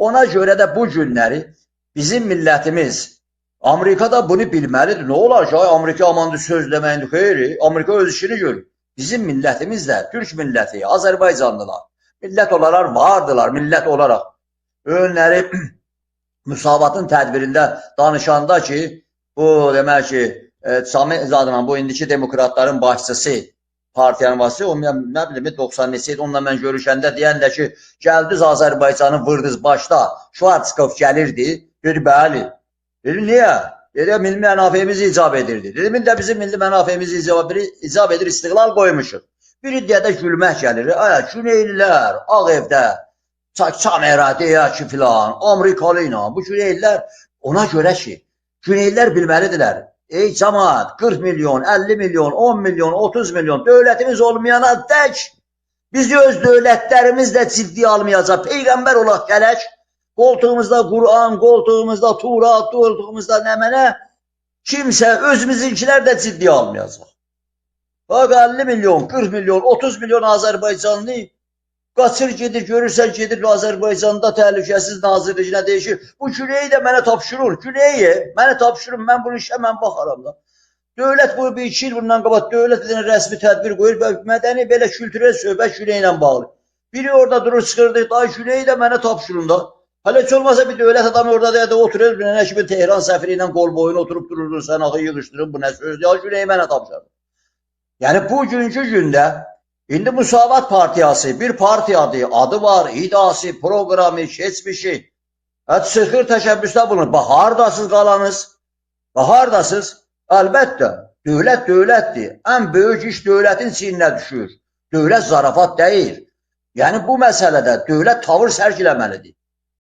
Ona görə də bu günləri bizim millətimiz, Amerika da bunu bilməlidir. Nə olar ki, Amerika amandı söz deməyindir, xeyri, Amerika öz işini görür. Bizim millətimiz də, Türk milləti, Azərbaycanlılar, millət olaraq vardılar, millət olaraq. Önləri Müsavatın tədbirində danışanda ki, bu demək ki, Sami Zadına, bu indiki demokratların başçısı, partiyanın başçısı, o nə bilim, 90 neçə idi, onunla mən görüşəndə deyəndə ki, gəldiniz Azərbaycanı vırdınız başda, Şvartskov gəlirdi, dedi, bəli. Dedi, niyə? Dedi, milli mənafeyimiz icab edirdi. Dedim, indi də bizim milli mənafeyimiz icab edir, istiqlal qoymuşuq. Bir iddiədə gülmək gəlir, Güneylilər, Ağ Evdə, Çamera deyək ki filan, Amerikalı ilə, bu Güneylilər ona görə ki, Güneylilər bilməlidirlər. Ey cəmaat, 40 milyon, 50 milyon, 10 milyon, 30 milyon dövlətimiz olmayana tək bizi öz dövlətlərimizlə ciddi almayacaq. Peyğəmbər olaq gələk, qoltuğumuzda Quran, qoltuğumuzda Turat, qoltuğumuzda nəmənə kimsə özümüzünkilər də ciddi almayacaq. Bak 50 milyon, 40 milyon, 30 milyon Azərbaycanlı qaçır gedir, görürsən gedir Azərbaycanda təhlükəsiz nazirliyinə deyişir. Bu Güneyi də mənə tapşırır. Güneyi mənə tapşırır, mən bunu işə mən baxaram da. Dövlət bu bir 2 il bundan qabaq dövlət bir rəsmi tədbir qoyur və mədəni belə kültürel söhbət Güneyi ilə bağlı. Biri orada durur çıxırdı, da Güneyi də mənə tapşırın da. Hələ heç olmasa bir dövlət adamı orada da oturur, nə kimi Tehran səfiri ilə qol boyun oturub dururdur, sən axı yığışdırın, bu nə sözdür, ya Güneyi mənə tapşırın. Yəni bugünkü gündə indi Müsavat Partiyası bir partiyadır, adı var, iddiası, programı, keçmişi. Çıxır təşəbbüsdə bulunur. Bax, haradasınız qalanız? Bax, haradasınız? Əlbəttə, dövlət dövlətdir. Ən böyük iş dövlətin çiyninə düşür. Dövlət zarafat deyil. Yəni bu məsələdə dövlət tavır sərgiləməlidir.